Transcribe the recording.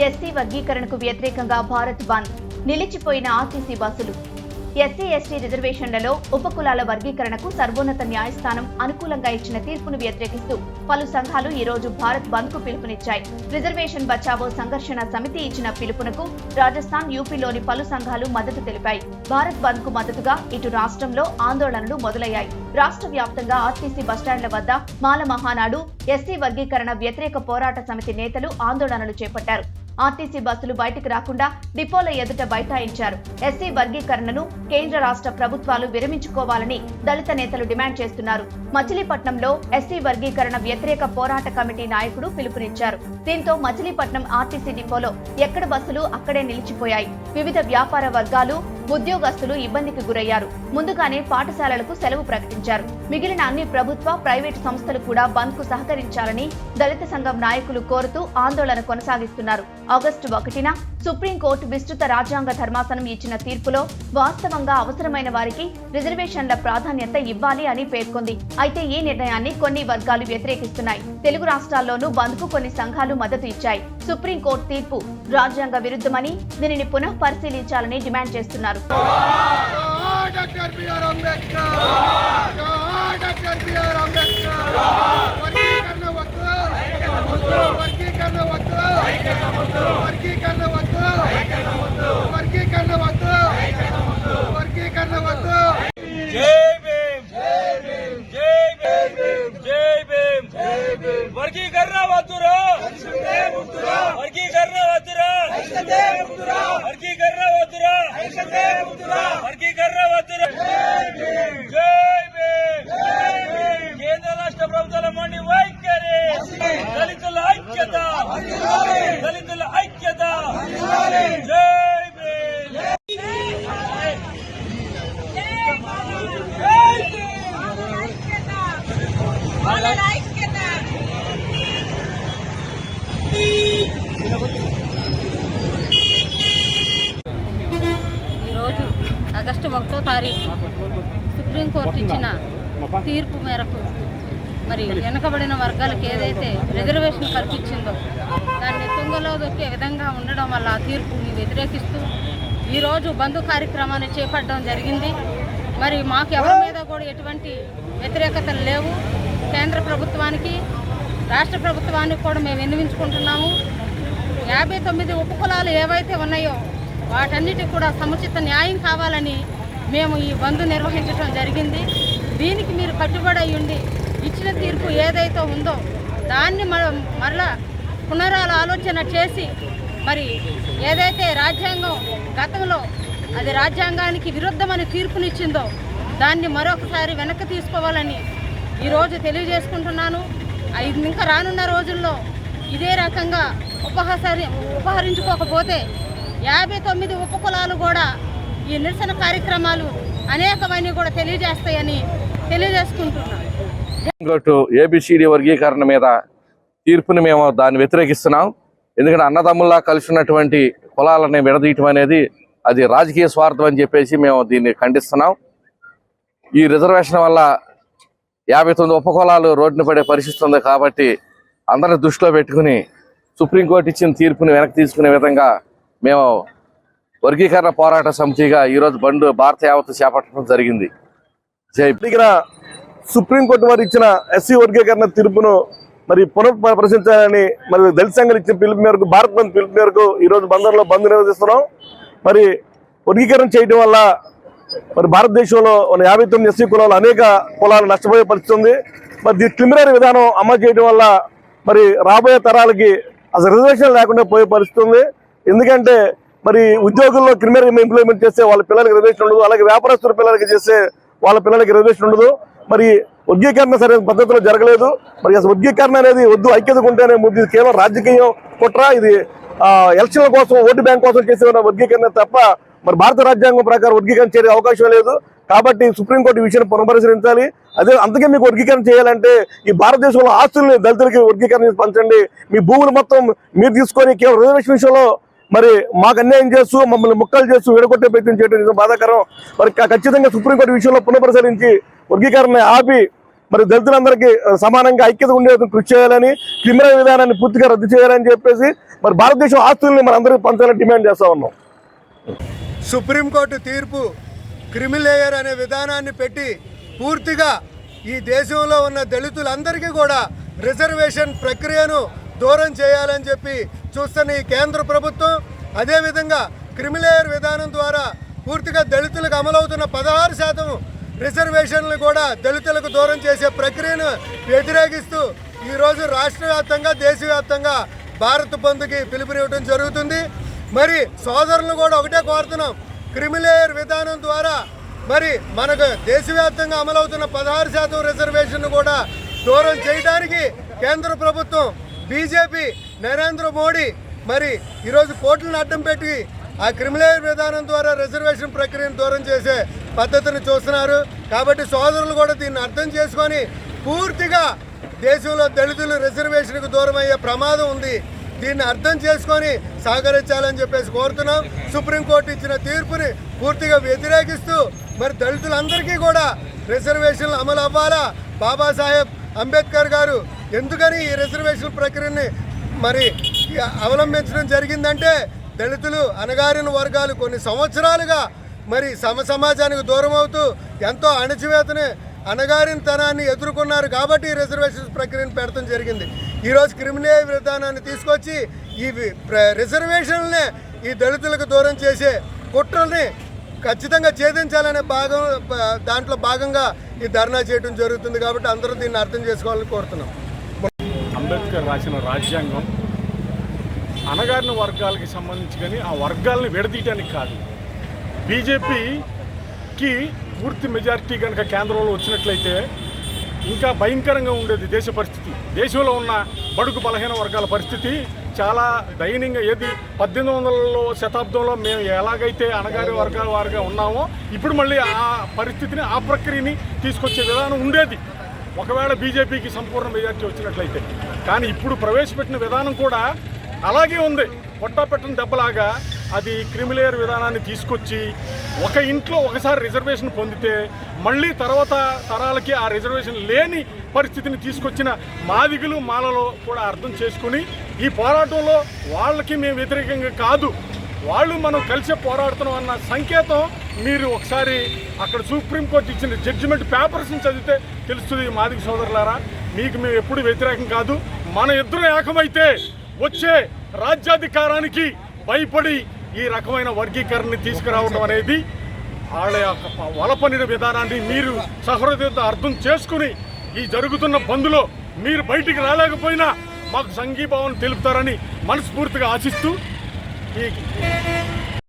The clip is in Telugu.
ఎస్సీ వర్గీకరణకు వ్యతిరేకంగా భారత్ బంద్, నిలిచిపోయిన ఆర్టీసీ బస్సులు. ఎస్సీ ఎస్టీ రిజర్వేషన్లలో ఉపకులాల వర్గీకరణకు సర్వోన్నత న్యాయస్థానం అనుకూలంగా ఇచ్చిన తీర్పును వ్యతిరేకిస్తూ పలు సంఘాలు ఈ రోజు భారత్ బంద్ కు పిలుపునిచ్చాయి. రిజర్వేషన్ బచావో సంఘర్షణ సమితి ఇచ్చిన పిలుపునకు రాజస్థాన్, యూపీలోని పలు సంఘాలు మద్దతు తెలిపాయి. భారత్ బంద్ కు మద్దతుగా ఇటు రాష్ట్రంలో ఆందోళనలు మొదలయ్యాయి. రాష్ట్ర వ్యాప్తంగా ఆర్టీసీ బస్టాండ్ల వద్ద మాల మహానాడు, ఎస్సీ వర్గీకరణ వ్యతిరేక పోరాట సమితి నేతలు ఆందోళనలు చేపట్టారు. ఆర్టీసీ బస్సులు బయటకు రాకుండా డిపోల ఎదుట బైఠాయించారు. ఎస్సీ వర్గీకరణను కేంద్ర రాష్ట్ర ప్రభుత్వాలు విరమించుకోవాలని దళిత నేతలు డిమాండ్ చేస్తున్నారు. మచిలీపట్నంలో ఎస్సీ వర్గీకరణ వ్యతిరేక పోరాట కమిటీ నాయకుడు పిలుపునిచ్చారు. దీంతో మచిలీపట్నం ఆర్టీసీ డిపోలో ఎక్కడ బస్సులు అక్కడే నిలిచిపోయాయి. వివిధ వ్యాపార వర్గాలు, ఉద్యోగస్తులు ఇబ్బందికి గురయ్యారు. ముందుగానే పాఠశాలలకు సెలవు ప్రకటించారు. మిగిలిన అన్ని ప్రభుత్వ, ప్రైవేటు సంస్థలు కూడా బంద్ కు సహకరించాలని దళిత సంఘం నాయకులు కోరుతూ ఆందోళన కొనసాగిస్తున్నారు. ఆగస్టు 1న సుప్రీంకోర్టు విస్తృత రాజ్యాంగ ధర్మాసనం ఇచ్చిన తీర్పులో వాస్తవంగా అవసరమైన వారికి రిజర్వేషన్ల ప్రాధాన్యత ఇవ్వాలి అని పేర్కొంది. అయితే ఈ నిర్ణయాన్ని కొన్ని వర్గాలు వ్యతిరేకిస్తున్నాయి. తెలుగు రాష్ట్రాల్లోనూ బంద్ కు కొన్ని సంఘాలు మద్దతు ఇచ్చాయి. సుప్రీంకోర్టు తీర్పు రాజ్యాంగ విరుద్ధమని, దీనిని పునః పరిశీలించాలని డిమాండ్ చేస్తున్నారు. కేంద్ర రాష్ట్ర ప్రభుత్వాల మండి వైఖరి, దళితుల ఐక్యత, దళితుల ఐక్యత. జై ఈరోజు ఆగస్టు 1వ తారీఖు సుప్రీంకోర్టు ఇచ్చిన తీర్పు మేరకు మరి వెనుకబడిన వర్గాలకు ఏదైతే రిజర్వేషన్ కల్పించిందో దాన్ని తుంగలో దొక్కే విధంగా ఉండడం వల్ల ఆ తీర్పుని వ్యతిరేకిస్తూ ఈరోజు బంధు కార్యక్రమాన్ని చేపట్టడం జరిగింది. మరి మాకు ఎవరి మీద కూడా ఎటువంటి వ్యతిరేకతలు లేవు. కేంద్ర ప్రభుత్వానికి, రాష్ట్ర ప్రభుత్వానికి కూడా మేము విన్నవించుకుంటున్నాము. 59 ఉపకులాలు ఏవైతే ఉన్నాయో వాటన్నిటికి కూడా సముచిత న్యాయం కావాలని మేము ఈ బంద్ నిర్వహించడం జరిగింది. దీనికి మీరు కట్టుబడి ఉండి ఇచ్చిన తీర్పు ఏదైతే ఉందో దాన్ని మరలా పునరాలోచన చేసి మరి ఏదైతే రాజ్యాంగం గతంలో అది రాజ్యాంగానికి విరుద్ధమని తీర్పునిచ్చిందో దాన్ని మరొకసారి వెనక్కి తీసుకోవాలని ఈరోజు తెలియజేసుకుంటున్నాను. ఇంకా రానున్న రోజుల్లో ఇదే రకంగా ఉపహరించుకోకపోతే 59 ఉపకులాలు కూడా ఈ నిరసన కార్యక్రమాలు అనేకమైనవి కూడా తెలియజేస్తాయని తెలియజేసుకుంటున్నాం. ఏబిసిడి వర్గీకరణ మీద తీర్పుని మేము దాన్ని వ్యతిరేకిస్తున్నాం. ఎందుకంటే అన్నదమ్ముల్లా కలిసి ఉన్నటువంటి కులాలని విడదీయటం అనేది అది రాజకీయ స్వార్థం అని చెప్పేసి మేము దీన్ని ఖండిస్తున్నాం. ఈ రిజర్వేషన్ వల్ల 59 ఉపకులాలు రోడ్డున పడే పరిస్థితి ఉంది. కాబట్టి అందరిని దృష్టిలో పెట్టుకుని సుప్రీంకోర్టు ఇచ్చిన తీర్పుని వెనక్కి తీసుకునే విధంగా మేము వర్గీకరణ పోరాట సమితిగా ఈరోజు భారత యావత్తు చేపట్టడం జరిగింది. సుప్రీంకోర్టు వారు ఇచ్చిన ఎస్సీ వర్గీకరణ తీర్పును మరి పునఃపరిశీలించాలని మరి దళిత సంఘాలు ఇచ్చిన పిలుపు మేరకు, భారత్ బంద్ పిలుపు మేరకు ఈరోజు బందర్లో బంద్ నిర్వహిస్తున్నాం. మరి వర్గీకరణ చేయడం వల్ల మరి భారతదేశంలో 59 ఎస్సీ కులాలు అనేక కులాలు నష్టపోయే పరిస్థితి ఉంది. మరి దీని క్రిమినల్ విధానం అమలు చేయడం వల్ల మరి రాబోయే తరాలకి అసలు రిజర్వేషన్ లేకుండా పోయే పరిస్థితి ఉంది. ఎందుకంటే మరి ఉద్యోగుల్లో క్రిమినల్ ఇంప్లిమెంట్ చేస్తే వాళ్ళ పిల్లలకి రిజర్వేషన్ ఉండదు, అలాగే వ్యాపారస్తుల పిల్లలకి చేస్తే వాళ్ళ పిల్లలకి రిజర్వేషన్ ఉండదు. మరి వర్గీకరణ సరైన పద్ధతిలో జరగలేదు. మరి అసలు వర్గీకరణ అనేది వద్దు, ఐక్యత ఉంటేనే ముద్దు. ఇది కేవలం రాజకీయం కుట్ర. ఇది ఎలక్షన్ల కోసం, ఓటు బ్యాంక్ కోసం చేసే వర్గీకరణ తప్ప మరి భారత రాజ్యాంగం ప్రకారం వర్గీకరణ చేసే అవకాశం లేదు. కాబట్టి సుప్రీంకోర్టు ఈ విషయాన్ని పునఃపరిశీలించాలి. అదే అందుకే మీకు వర్గీకరణ చేయాలంటే ఈ భారతదేశంలో ఆస్తుల్ని దళితులకి వర్గీకరణ పంచండి. మీ భూములు మొత్తం మీరు తీసుకొని కేవలం రిజర్వేషన్ విషయంలో మరి మాకు అన్యాయం చేస్తూ మమ్మల్ని ముక్కలు చేస్తూ విడగొట్టే ప్రయత్నం చేయడం బాధాకరం. మరి ఖచ్చితంగా సుప్రీంకోర్టు విషయంలో పునఃపరిశీలించి వర్గీకరణ ఆపి మరి దళితులందరికీ సమానంగా ఐక్యత ఉండే కృషి చేయాలని, క్రిమినల్ విధానాన్ని పూర్తిగా రద్దు చేయాలని చెప్పేసి మరి భారతదేశం ఆస్తుల్ని మన అందరికీ పంచాలని డిమాండ్ చేస్తా ఉన్నాం. సుప్రీంకోర్టు తీర్పు క్రిమిలేయర్ అనే విధానాన్ని పెట్టి పూర్తిగా ఈ దేశంలో ఉన్న దళితులందరికీ కూడా రిజర్వేషన్ ప్రక్రియను దూరం చేయాలని చెప్పి చూస్తున్న ఈ కేంద్ర ప్రభుత్వం, అదేవిధంగా క్రిమిలేయర్ విధానం ద్వారా పూర్తిగా దళితులకు అమలవుతున్న 16% రిజర్వేషన్లు కూడా దళితులకు దూరం చేసే ప్రక్రియను వ్యతిరేకిస్తూ ఈరోజు రాష్ట్ర వ్యాప్తంగా, దేశవ్యాప్తంగా భారత్ బంద్కి పిలుపునివ్వడం జరుగుతుంది. మరి సోదరులు కూడా ఒకటే కోరుతున్నాం, క్రిమిలేయర్ విధానం ద్వారా మరి మనకు దేశవ్యాప్తంగా అమలవుతున్న 16% రిజర్వేషన్ కూడా దూరం చేయడానికి కేంద్ర ప్రభుత్వం, బీజేపీ, నరేంద్ర మోడీ మరి ఈరోజు కోర్టులను అడ్డం పెట్టి ఆ క్రిమిలేయర్ విధానం ద్వారా రిజర్వేషన్ ప్రక్రియను దూరం చేసే పద్ధతిని చూస్తున్నారు. కాబట్టి సోదరులు కూడా దీన్ని అర్థం చేసుకొని పూర్తిగా దేశంలో దళితులు రిజర్వేషన్కు దూరం అయ్యే ప్రమాదం ఉంది. దీన్ని అర్థం చేసుకొని సహకరించాలని చెప్పేసి కోరుతున్నాం. సుప్రీంకోర్టు ఇచ్చిన తీర్పుని పూర్తిగా వ్యతిరేకిస్తూ మరి దళితులందరికీ కూడా రిజర్వేషన్లు అమలు అవ్వాలా. బాబాసాహెబ్ అంబేద్కర్ గారు ఎందుకని ఈ రిజర్వేషన్ ప్రక్రియని మరి అవలంబించడం జరిగిందంటే, దళితులు అణగారిన వర్గాలు కొన్ని సంవత్సరాలుగా మరి సమాజానికి దూరం అవుతూ ఎంతో అణచివేతని, అణగారినతనాన్ని ఎదుర్కొన్నారు కాబట్టి ఈ రిజర్వేషన్ ప్రక్రియను పెడతాం జరిగింది. ఈరోజు క్రిమినల్ విధానాన్ని తీసుకొచ్చి ఈ రిజర్వేషన్లనే ఈ దళితులకు దూరం చేసే కుట్రల్ని ఖచ్చితంగా ఛేదించాలనే దాంట్లో భాగంగా ఈ ధర్నా చేయడం జరుగుతుంది. కాబట్టి అందరూ దీన్ని అర్థం చేసుకోవాలని కోరుతున్నాం. అంబేద్కర్ రాసిన రాజ్యాంగం అణగారిన వర్గాలకి సంబంధించి కానీ ఆ వర్గాలను విడదీయడానికి కాదు. బీజేపీకి పూర్తి మెజారిటీ కనుక కేంద్రంలో వచ్చినట్లయితే ఇంకా భయంకరంగా ఉండేది దేశ పరిస్థితి. దేశంలో ఉన్న బడుగు బలహీన వర్గాల పరిస్థితి చాలా దయనీయంగా. ఏది 1800 శతాబ్దంలో మేము ఎలాగైతే అణగారి వర్గాల వారిగా ఉన్నామో ఇప్పుడు మళ్ళీ ఆ పరిస్థితిని, ఆ ప్రక్రియని తీసుకొచ్చే విధానం ఉండేది ఒకవేళ బీజేపీకి సంపూర్ణ మెజారిటీ వచ్చినట్లయితే. కానీ ఇప్పుడు ప్రవేశపెట్టిన విధానం కూడా అలాగే ఉంది. పొట్టాపెట్టిన దెబ్బలాగా అది క్రిమిలేయర్ విధానాన్ని తీసుకొచ్చి ఒక ఇంట్లో ఒకసారి రిజర్వేషన్ పొందితే మళ్ళీ తర్వాత తరాలకి ఆ రిజర్వేషన్ లేని పరిస్థితిని తీసుకొచ్చిన మాదిగులు, మాలలో కూడా అర్థం చేసుకుని ఈ పోరాటంలో వాళ్ళకి మేము వ్యతిరేకంగా కాదు, వాళ్ళు మనం కలిసే పోరాడుతున్నాం అన్న సంకేతం మీరు ఒకసారి అక్కడ సుప్రీంకోర్టు ఇచ్చిన జడ్జిమెంట్ పేపర్స్ని చదివితే తెలుస్తుంది. మాదిగ సోదరులారా, మీకు మేము ఎప్పుడు వ్యతిరేకం కాదు. మన ఇద్దరు ఏకమైతే వచ్చే రాజ్యాధికారానికి భయపడి ఈ రకమైన వర్గీకరణని తీసుకురావడం అనేది వాళ్ళ యొక్క వలపనిన విధానాన్ని మీరు సహృదయత అర్థం చేసుకుని ఈ జరుగుతున్న బంద్లో మీరు బయటికి రాలేకపోయినా మాకు సంఘీభావం తెలుపుతారని మనస్ఫూర్తిగా ఆశిస్తూ ఈ